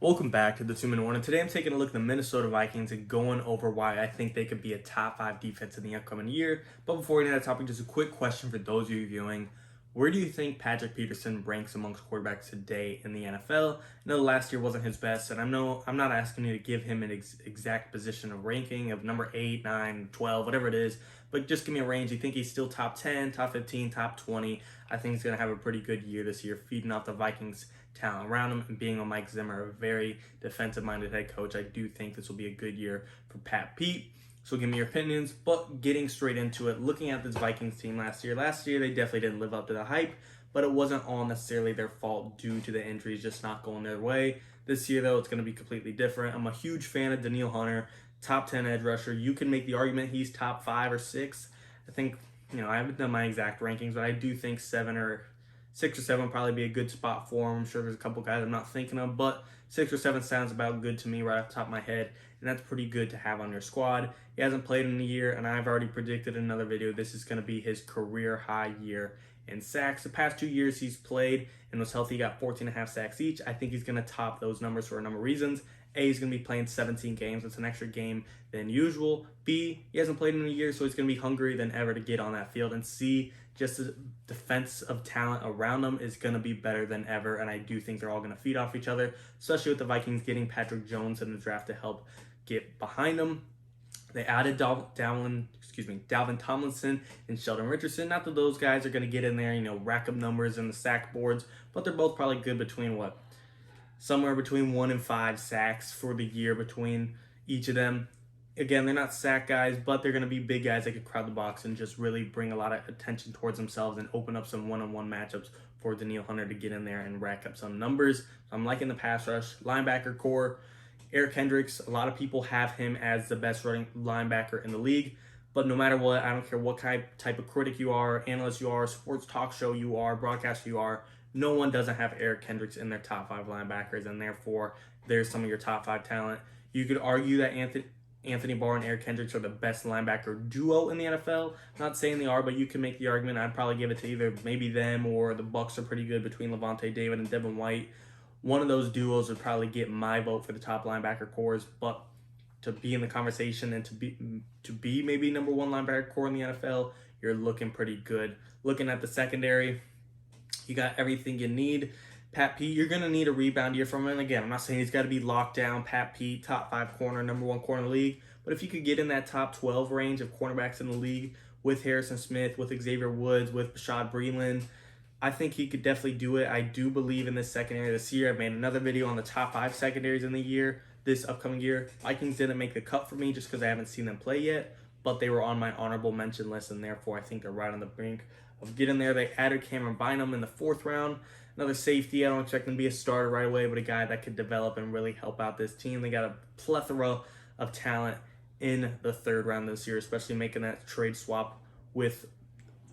Welcome back to the 2 Minute Warning. Today I'm taking a look at the Minnesota Vikings and going over why I think they could be a top 5 defense in the upcoming year. But before we get into that topic, just a quick question for those of you viewing. Where do you think Patrick Peterson ranks amongst quarterbacks today in the NFL? I know last year wasn't his best, and I'm not asking you to give him an exact position of ranking of number 8, 9, 12, whatever it is, but just give me a range. You think he's still top 10, top 15, top 20? I think he's going to have a pretty good year this year, feeding off the Vikings talent around him and being on Mike Zimmer, a very defensive-minded head coach. I do think this will be a good year for Pat Pete. So give me your opinions, but getting straight into it, looking at this Vikings team last year they definitely didn't live up to the hype, but it wasn't all necessarily their fault due to the injuries just not going their way. This year, though, it's going to be completely different. I'm a huge fan of Danielle Hunter, top 10 edge rusher. You can make the argument he's top 5 or 6. I think, I haven't done my exact rankings, but I do think 6 or 7 would probably be a good spot for him. I'm sure there's a couple guys I'm not thinking of, but 6 or 7 sounds about good to me right off the top of my head, and that's pretty good to have on your squad. He hasn't played in a year, and I've already predicted in another video this is going to be his career high year in sacks. The past 2 years he's played and was healthy, he got 14.5 sacks each. I think he's going to top those numbers for a number of reasons. A, he's going to be playing 17 games. It's an extra game than usual. B, he hasn't played in a year, so he's going to be hungrier than ever to get on that field. And C, just the defense of talent around him is going to be better than ever, and I do think they're all going to feed off each other, especially with the Vikings getting Patrick Jones in the draft to help get behind them. They added Dalvin Tomlinson and Sheldon Richardson. Not that those guys are going to get in there, rack up numbers in the sack boards, but they're both probably good between somewhere between 1 and 5 sacks for the year between each of them. Again, they're not sack guys, but they're going to be big guys that could crowd the box and just really bring a lot of attention towards themselves and open up some one-on-one matchups for Danielle Hunter to get in there and rack up some numbers. So I'm liking the pass rush. Linebacker core, Eric Hendricks, a lot of people have him as the best running linebacker in the league, but no matter what, I don't care what type of critic you are, analyst you are, sports talk show you are, broadcaster you are, no one doesn't have Eric Hendricks in their top 5 linebackers, and therefore there's some of your top 5 talent. You could argue that Anthony Barr and Eric Hendricks are the best linebacker duo in the NFL. I'm not saying they are, but you can make the argument. I'd probably give it to either maybe them or the Bucs are pretty good between Levante David and Devin White. One of those duos would probably get my vote for the top linebacker cores, but to be in the conversation and to be maybe number 1 linebacker core in the NFL, you're looking pretty good. Looking at the secondary, you got everything you need. Pat Pete, you're going to need a rebound year from him. And again, I'm not saying he's got to be locked down. Pat Pete, top 5 corner, number 1 corner in the league. But if you could get in that top 12 range of cornerbacks in the league with Harrison Smith, with Xavier Woods, with Bashaud Breeland, I think he could definitely do it. I do believe in this secondary this year. I've made another video on the top 5 secondaries in the year, this upcoming year. Vikings didn't make the cut for me just because I haven't seen them play yet, but they were on my honorable mention list, and therefore I think they're right on the brink of getting there. They added Cameron Bynum in the 4th round. Another safety. I don't expect him to be a starter right away, but a guy that could develop and really help out this team. They got a plethora of talent in the 3rd round this year, especially making that trade swap with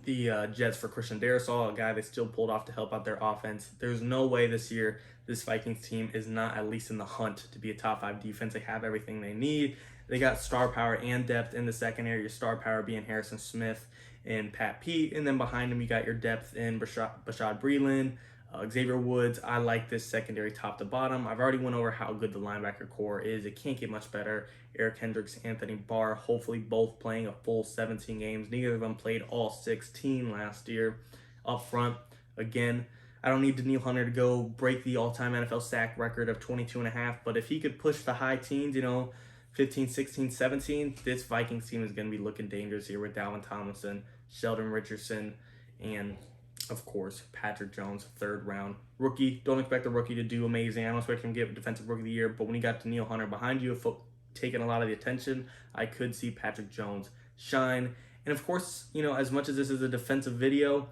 the Jets for Christian Darrisaw, a guy they still pulled off to help out their offense. There's no way this year this Vikings team is not at least in the hunt to be a top 5 defense. They have everything they need. They got star power and depth in the secondary, your star power being Harrison Smith and Pat Pete, and then behind them you got your depth in Bashaud Breeland, Xavier Woods. I like this secondary top to bottom. I've already went over how good the linebacker core is. It can't get much better. Eric Hendricks, Anthony Barr, hopefully both playing a full 17 games. Neither of them played all 16 last year. Up front, again, I don't need Danielle Hunter to go break the all-time NFL sack record of 22.5, but if he could push the high teens, 15, 16, 17, this Vikings team is going to be looking dangerous here with Dalvin Tomlinson, Sheldon Richardson, and of course, Patrick Jones, 3rd round rookie. Don't expect the rookie to do amazing. I don't expect him to get Defensive Rookie of the Year, but when you got Danielle Hunter behind you, taking a lot of the attention, I could see Patrick Jones shine. And of course, as much as this is a defensive video,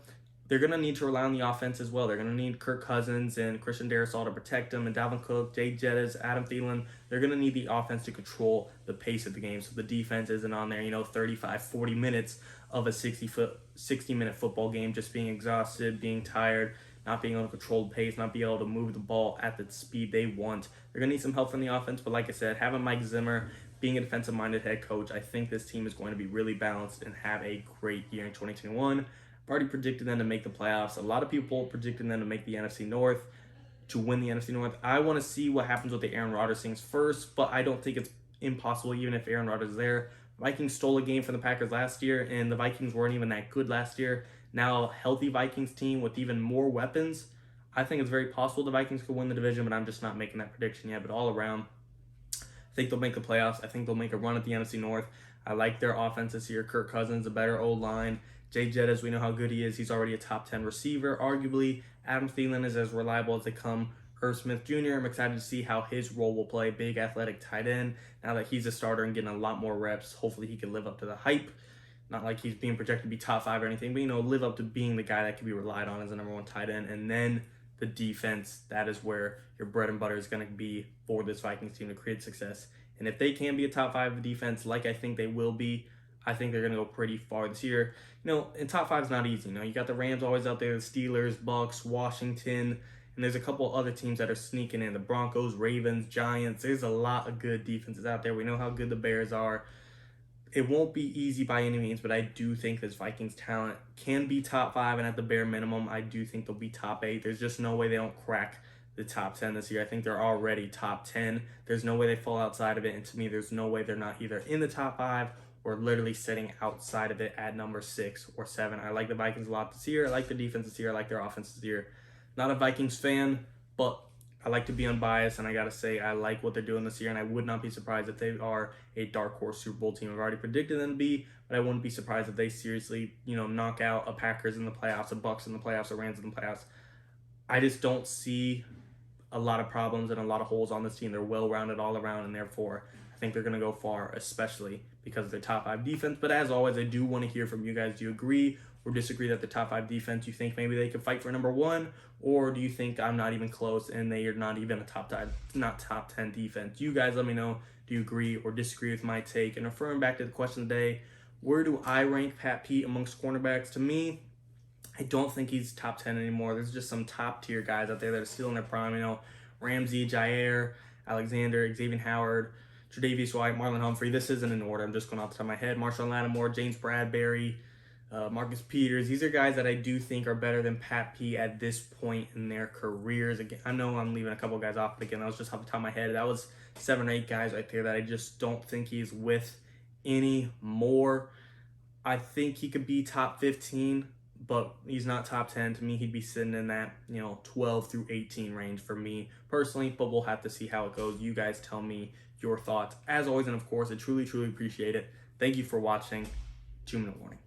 they're going to need to rely on the offense as well. They're going to need Kirk Cousins and Christian Darrisaw to protect them, and Dalvin Cook, Jay Jettis, Adam Thielen. They're going to need the offense to control the pace of the game, so the defense isn't on there, 35, 40 minutes of a 60-minute football game, just being exhausted, being tired, not being able to control the pace, not being able to move the ball at the speed they want. They're going to need some help from the offense, but like I said, having Mike Zimmer, being a defensive-minded head coach, I think this team is going to be really balanced and have a great year in 2021. I've already predicted them to make the playoffs. A lot of people predicted them to make the NFC North. to win the NFC North. I want to see what happens with the Aaron Rodgers things first, but I don't think it's impossible even if Aaron Rodgers is there. Vikings stole a game from the Packers last year, and the Vikings weren't even that good last year. Now, a healthy Vikings team with even more weapons, I think it's very possible the Vikings could win the division, but I'm just not making that prediction yet. But all around, I think they'll make the playoffs. I think they'll make a run at the NFC North. I like their offense this year. Kirk Cousins, a better O-line. Jay Jettas, we know how good he is. He's already a top 10 receiver, arguably. Adam Thielen is as reliable as they come. Irv Smith Jr., I'm excited to see how his role will play. Big athletic tight end. Now that he's a starter and getting a lot more reps, hopefully he can live up to the hype. Not like he's being projected to be top 5 or anything, but, live up to being the guy that can be relied on as a number 1 tight end. And then the defense, that is where your bread and butter is going to be for this Vikings team to create success. And if they can be a top 5 defense, like I think they will be, I think they're going to go pretty far this year. And top 5 is not easy. You got the Rams always out there, the Steelers, Bucks, Washington, and there's a couple other teams that are sneaking in. The Broncos, Ravens, Giants. There's a lot of good defenses out there. We know how good the Bears are. It won't be easy by any means, but I do think this Vikings talent can be top 5, and at the bare minimum, I do think they'll be top 8. There's just no way they don't crack the top 10 this year. I think they're already top 10. There's no way they fall outside of it, and to me, there's no way they're not either in the top 5 or literally sitting outside of it at number 6 or 7. I like the Vikings a lot this year. I like the defense this year. I like their offense this year. Not a Vikings fan, but I like to be unbiased, and I got to say I like what they're doing this year, and I would not be surprised if they are a dark horse Super Bowl team. I've already predicted them to be, but I wouldn't be surprised if they seriously, knock out a Packers in the playoffs, a Bucks in the playoffs, a Rams in the playoffs. I just don't see a lot of problems and a lot of holes on this team. They're well-rounded all around, and therefore I think they're going to go far, especially because of their top 5 defense. But as always, I do want to hear from you guys. Do you agree or disagree that the top 5 defense, you think maybe they could fight for number 1? Or do you think I'm not even close and they are not even a top 10 defense? You guys let me know. Do you agree or disagree with my take? And referring back to the question today, where do I rank Pat Pete amongst cornerbacks? To me, I don't think he's top 10 anymore. There's just some top tier guys out there that are still in their prime. Ramsey, Jair, Alexander, Xavier Howard, Tre'Davious White, Marlon Humphrey. This isn't in order. I'm just going off the top of my head. Marshawn Lattimore, James Bradbury, Marcus Peters. These are guys that I do think are better than Pat P at this point in their careers. Again, I know I'm leaving a couple guys off, but again, that was just off the top of my head. That was 7 or 8 guys right there that I just don't think he's with anymore. I think he could be top 15, but he's not top 10. To me, he'd be sitting in that 12 through 18 range for me personally, but we'll have to see how it goes. You guys tell me your thoughts as always, and of course I truly appreciate it. Thank you for watching. 2-minute warning.